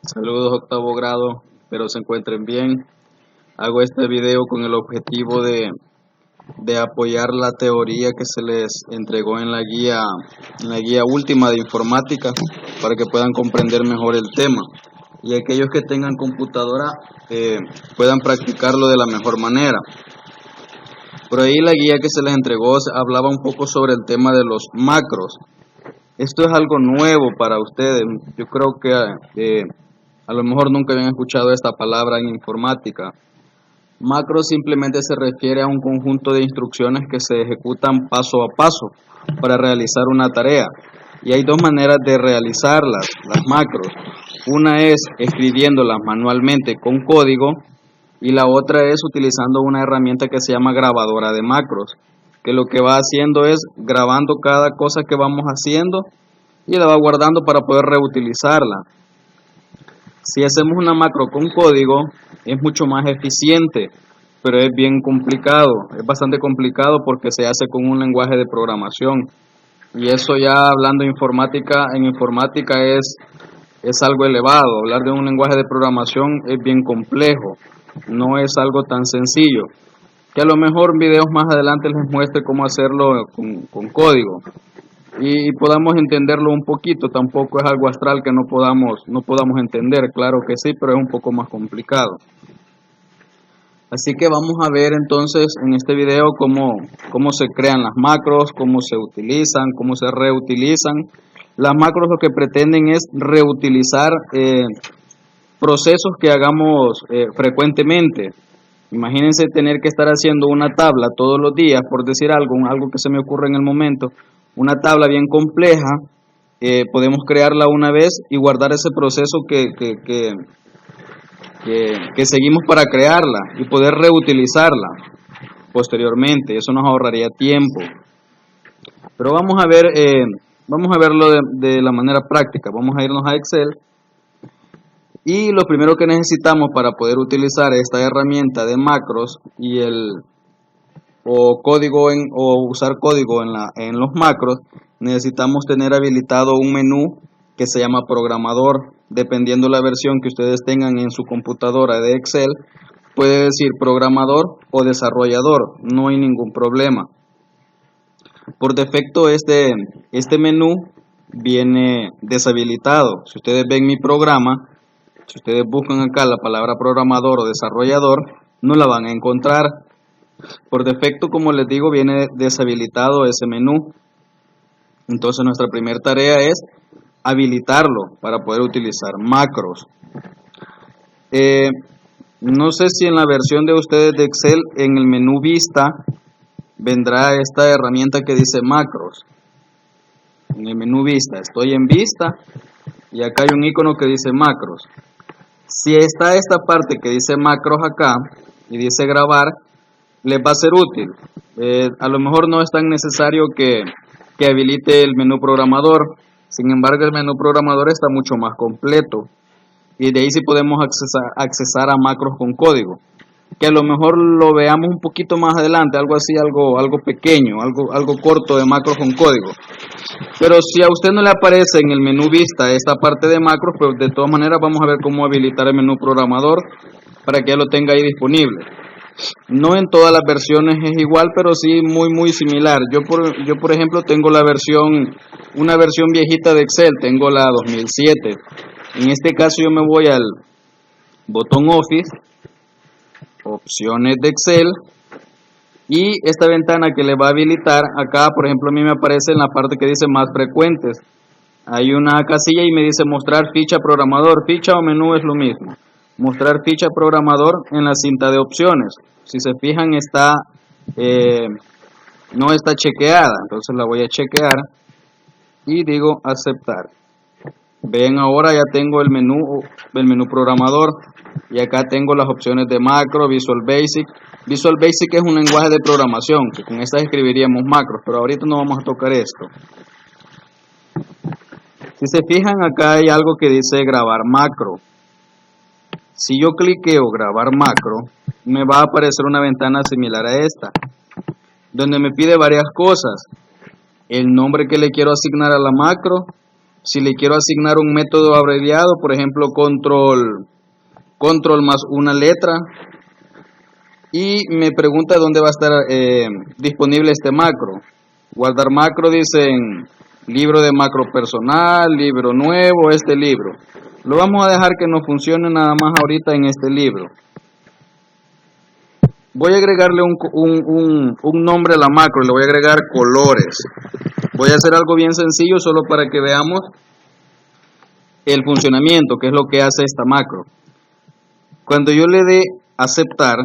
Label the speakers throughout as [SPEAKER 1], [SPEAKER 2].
[SPEAKER 1] Saludos octavo grado, espero se encuentren bien. Hago este video con el objetivo de apoyar la teoría que se les entregó en la guía última de informática para que puedan comprender mejor el tema y aquellos que tengan computadora puedan practicarlo de la mejor manera. Por ahí la guía que se les entregó hablaba un poco sobre el tema de los macros. Esto es algo nuevo para ustedes. Yo creo que a lo mejor nunca habían escuchado esta palabra en informática. Macro simplemente se refiere a un conjunto de instrucciones que se ejecutan paso a paso para realizar una tarea. Y hay dos maneras de realizarlas, las macros. Una es escribiéndolas manualmente con código y la otra es utilizando una herramienta que se llama grabadora de macros, que lo que va haciendo es grabando cada cosa que vamos haciendo y la va guardando para poder reutilizarla. Si hacemos una macro con código, es mucho más eficiente, pero es bien complicado, es bastante complicado porque se hace con un lenguaje de programación. Y eso ya hablando en informática es algo elevado. Hablar de un lenguaje de programación es bien complejo, no es algo tan sencillo. Que a lo mejor en videos más adelante les muestre cómo hacerlo con código y podamos entenderlo un poquito. Tampoco es algo astral que no podamos entender, claro que sí, pero es un poco más complicado. Así que vamos a ver entonces en este video cómo se crean las macros, cómo se utilizan, cómo se reutilizan. Las macros lo que pretenden es reutilizar procesos que hagamos frecuentemente. Imagínense tener que estar haciendo una tabla todos los días, por decir algo que se me ocurre en el momento, una tabla bien compleja. Podemos crearla una vez y guardar ese proceso que seguimos para crearla y poder reutilizarla posteriormente. Eso nos ahorraría tiempo. Pero vamos a verlo de la manera práctica. Vamos a irnos a Excel. Y lo primero que necesitamos para poder utilizar esta herramienta de macros o usar código en los macros, necesitamos tener habilitado un menú que se llama programador. Dependiendo la versión que ustedes tengan en su computadora de Excel, puede decir programador o desarrollador, no hay ningún problema. Por defecto este menú viene deshabilitado. Si ustedes ven mi programa, si ustedes buscan acá la palabra programador o desarrollador, no la van a encontrar. Por defecto, como les digo, viene deshabilitado ese menú. Entonces nuestra primera tarea es habilitarlo para poder utilizar macros. No sé si en la versión de ustedes de Excel, en el menú Vista, vendrá esta herramienta que dice macros. En el menú Vista, estoy en Vista y acá hay un icono que dice macros. Si está esta parte que dice macros acá y dice grabar, les va a ser útil. A lo mejor no es tan necesario que habilite el menú programador. Sin embargo, el menú programador está mucho más completo y de ahí sí podemos accesar a macros con código, que a lo mejor lo veamos un poquito más adelante, algo así, algo pequeño, algo corto de macros con código. Pero si a usted no le aparece en el menú Vista esta parte de macros, pues de todas maneras vamos a ver cómo habilitar el menú programador para que ya lo tenga ahí disponible. No en todas las versiones es igual, pero sí muy similar. Yo por ejemplo tengo una versión viejita de Excel, tengo la 2007. En este caso yo me voy al botón Office, opciones de Excel, y esta ventana que le va a habilitar, acá por ejemplo a mí me aparece en la parte que dice más frecuentes. Hay una casilla y me dice mostrar ficha programador. Ficha o menú es lo mismo. Mostrar ficha programador en la cinta de opciones. Si se fijan no está chequeada, entonces la voy a chequear y digo aceptar. Ven, ahora ya tengo el menú programador y acá tengo las opciones de macro, Visual Basic. Visual Basic es un lenguaje de programación que con esta escribiríamos macros, pero ahorita no vamos a tocar esto. Si se fijan, acá hay algo que dice grabar macro. Si yo cliqueo grabar macro, me va a aparecer una ventana similar a esta, donde me pide varias cosas. El nombre que le quiero asignar a la macro, Si le quiero asignar un método abreviado, por ejemplo, control más una letra, y me pregunta dónde va a estar disponible este macro. Guardar macro, dicen libro de macro personal, libro nuevo, este libro. Lo vamos a dejar que nos funcione nada más ahorita en este libro. Voy a agregarle un nombre a la macro, le voy a agregar colores. Voy a hacer algo bien sencillo solo para que veamos el funcionamiento, que es lo que hace esta macro. Cuando yo le dé aceptar,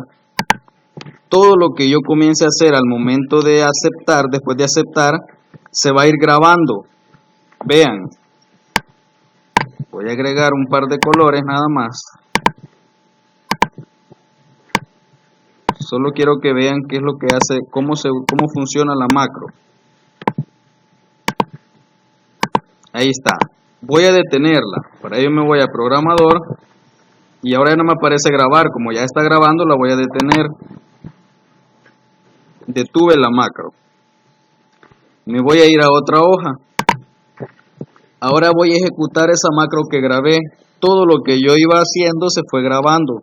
[SPEAKER 1] todo lo que yo comience a hacer al momento de aceptar, después de aceptar, se va a ir grabando. Vean, voy a agregar un par de colores nada más. Solo quiero que vean qué es lo que hace, cómo funciona la macro. Ahí está. Voy a detenerla. Para ello me voy a programador. Y ahora ya no me aparece grabar. Como ya está grabando, la voy a detener. Detuve la macro. Me voy a ir a otra hoja. Ahora voy a ejecutar esa macro que grabé. Todo lo que yo iba haciendo se fue grabando.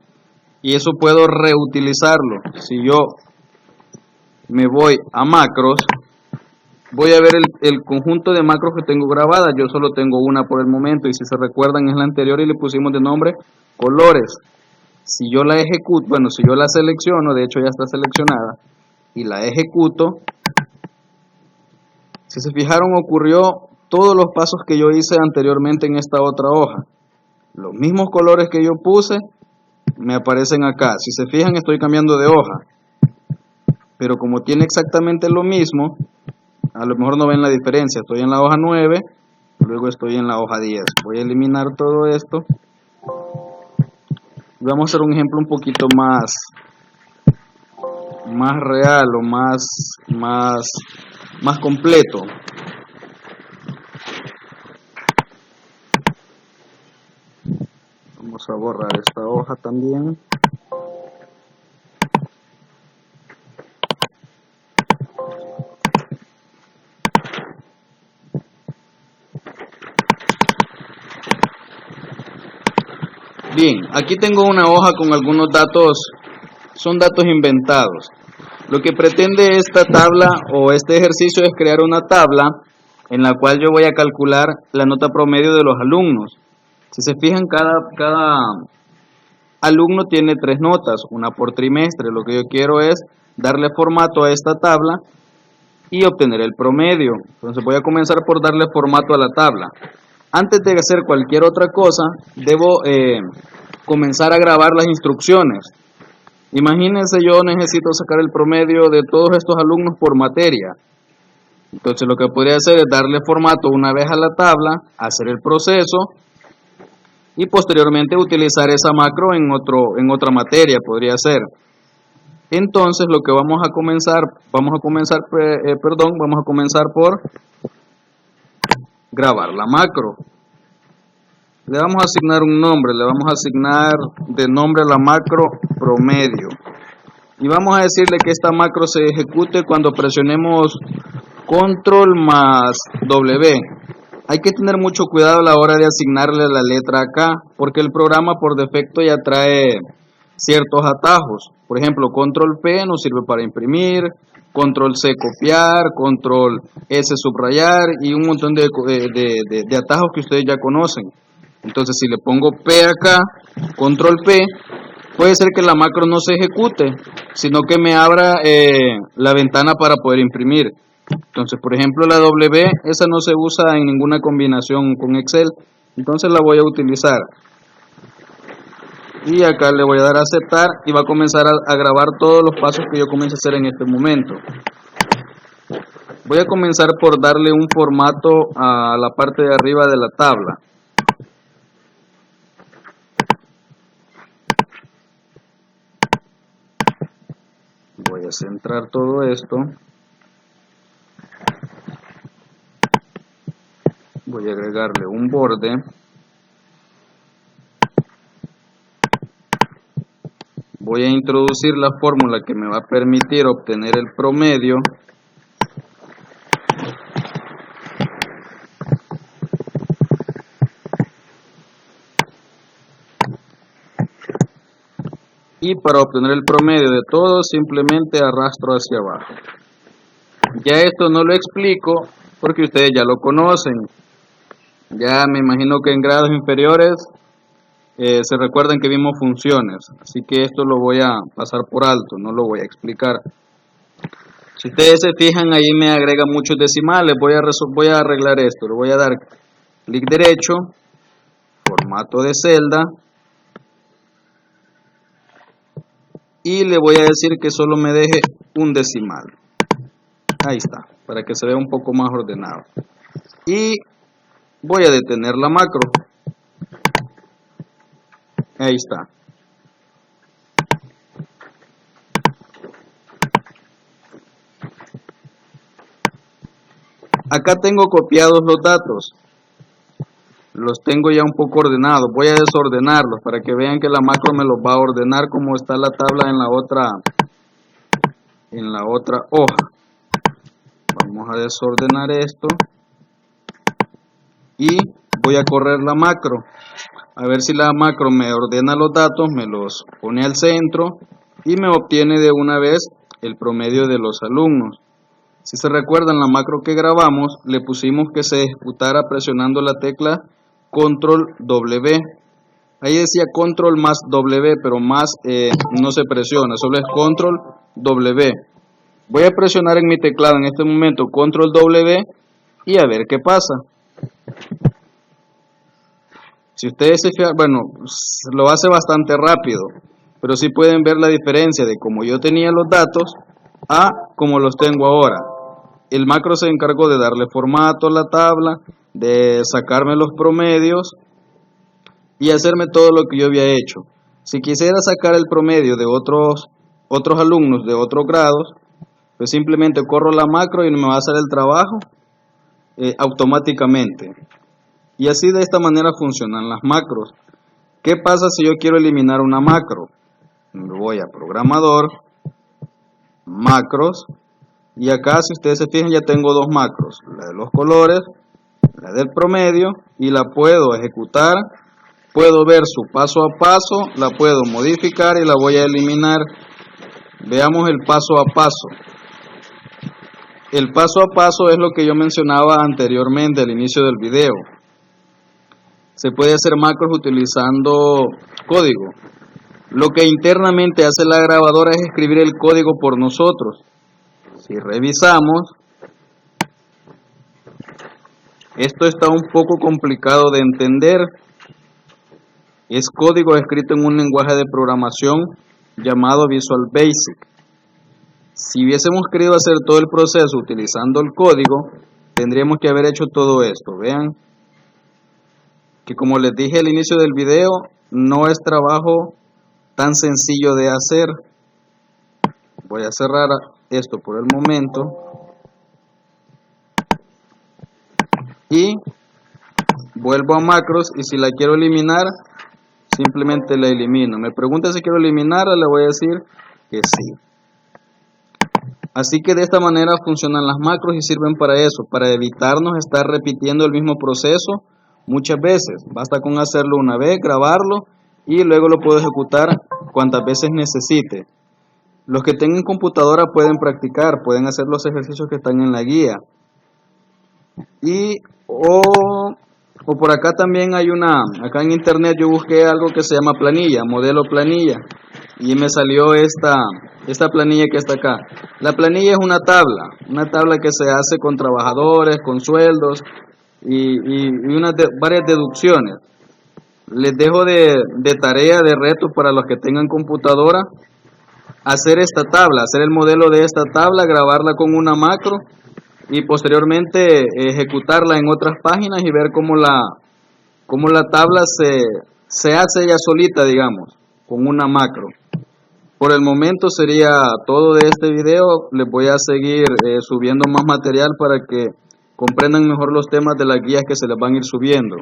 [SPEAKER 1] Y eso puedo reutilizarlo. Si yo me voy a macros, voy a ver el conjunto de macros que tengo grabadas. Yo solo tengo una por el momento. Y si se recuerdan, es la anterior y le pusimos de nombre colores. Si yo la ejecuto, bueno, si yo la selecciono, de hecho ya está seleccionada, y la ejecuto, si se fijaron, ocurrió todos los pasos que yo hice anteriormente en esta otra hoja. Los mismos colores que yo puse me aparecen acá. Si se fijan, estoy cambiando de hoja, pero como tiene exactamente lo mismo, a lo mejor no ven la diferencia. Estoy en la hoja 9, luego estoy en la hoja 10. Voy a eliminar todo esto. Vamos a hacer un ejemplo un poquito más real o más completo. Vamos a borrar esta hoja también. Bien, aquí tengo una hoja con algunos datos, son datos inventados. Lo que pretende esta tabla o este ejercicio es crear una tabla en la cual yo voy a calcular la nota promedio de los alumnos. Si se fijan, cada alumno tiene 3 notas, una por trimestre. Lo que yo quiero es darle formato a esta tabla y obtener el promedio. Entonces voy a comenzar por darle formato a la tabla. Antes de hacer cualquier otra cosa, debo comenzar a grabar las instrucciones. Imagínense, yo necesito sacar el promedio de todos estos alumnos por materia. Entonces lo que podría hacer es darle formato una vez a la tabla, hacer el proceso y posteriormente utilizar esa macro en otra materia, podría ser. Entonces lo que vamos a comenzar por grabar la macro. Le vamos a asignar un nombre, le vamos a asignar de nombre a la macro promedio. Y vamos a decirle que esta macro se ejecute cuando presionemos control más W. Hay que tener mucho cuidado a la hora de asignarle la letra acá, porque el programa por defecto ya trae ciertos atajos. Por ejemplo, control P nos sirve para imprimir, control C copiar, control S subrayar y un montón de atajos que ustedes ya conocen. Entonces, si le pongo P acá, control P, puede ser que la macro no se ejecute, sino que me abra la ventana para poder imprimir. Entonces, por ejemplo, la W, esa no se usa en ninguna combinación con Excel, entonces la voy a utilizar. Y acá le voy a dar a aceptar y va a comenzar a grabar todos los pasos que yo comience a hacer en este momento. Voy a comenzar por darle un formato a la parte de arriba de la tabla. Voy a centrar todo esto. Voy a agregarle un borde. Voy a introducir la fórmula que me va a permitir obtener el promedio. y para obtener el promedio de todo simplemente arrastro hacia abajo. Ya esto no lo explico porque ustedes ya lo conocen. Ya me imagino que en grados inferiores se recuerdan que vimos funciones, así que esto lo voy a pasar por alto, no lo voy a explicar. Si ustedes se fijan, ahí me agrega muchos decimales. Voy a arreglar esto. Le voy a dar clic derecho, formato de celda, y le voy a decir que solo me deje un decimal. Ahí está, para que se vea un poco más ordenado. Y voy a detener la macro. Ahí está. Acá tengo copiados los datos. Los tengo ya un poco ordenados. Voy a desordenarlos para que vean que la macro me los va a ordenar como está la tabla en la otra hoja. Vamos a desordenar esto. Y voy a correr la macro. A ver si la macro me ordena los datos, me los pone al centro y me obtiene de una vez el promedio de los alumnos. Si se recuerdan, la macro que grabamos le pusimos que se ejecutara presionando la tecla Control W. Ahí decía Control más W, pero más no se presiona, solo es Control W. Voy a presionar en mi teclado en este momento Control W y a ver qué pasa. Si ustedes se fijan, bueno, lo hace bastante rápido, pero sí pueden ver la diferencia de cómo yo tenía los datos a como los tengo ahora. El macro se encargó de darle formato a la tabla, de sacarme los promedios y hacerme todo lo que yo había hecho. Si quisiera sacar el promedio de otros alumnos de otros grados, pues simplemente corro la macro y me va a hacer el trabajo automáticamente. Y así de esta manera funcionan las macros. ¿Qué pasa si yo quiero eliminar una macro? Me voy a programador, macros, y acá si ustedes se fijan ya tengo dos macros, la de los colores, la del promedio, y la puedo ejecutar, puedo ver su paso a paso, la puedo modificar y la voy a eliminar. Veamos el paso a paso. El paso a paso es lo que yo mencionaba anteriormente al inicio del video. Se puede hacer macros utilizando código. Lo que internamente hace la grabadora es escribir el código por nosotros. Si revisamos, esto está un poco complicado de entender. Es código escrito en un lenguaje de programación llamado Visual Basic. Si hubiésemos querido hacer todo el proceso utilizando el código, tendríamos que haber hecho todo esto. Vean que como les dije al inicio del video, no es trabajo tan sencillo de hacer. Voy a cerrar esto por el momento y vuelvo a macros, y si la quiero eliminar, simplemente la elimino. Me pregunta si quiero eliminarla, le voy a decir que sí. Así que de esta manera funcionan las macros y sirven para eso, para evitarnos estar repitiendo el mismo proceso muchas veces. Basta con hacerlo una vez, grabarlo y luego lo puedo ejecutar cuantas veces necesite. Los que tengan computadora pueden practicar, pueden hacer los ejercicios que están en la guía. O por acá también hay acá en internet yo busqué algo que se llama planilla, modelo planilla, y me salió esta planilla que está acá. La planilla es una tabla que se hace con trabajadores, con sueldos y varias deducciones. Les dejo de tarea, de reto para los que tengan computadora, hacer esta tabla, hacer el modelo de esta tabla, grabarla con una macro y posteriormente ejecutarla en otras páginas y ver cómo la tabla se hace ella solita, digamos, con una macro. Por el momento sería todo de este video. Les voy a seguir subiendo más material para que comprendan mejor los temas de las guías que se les van a ir subiendo.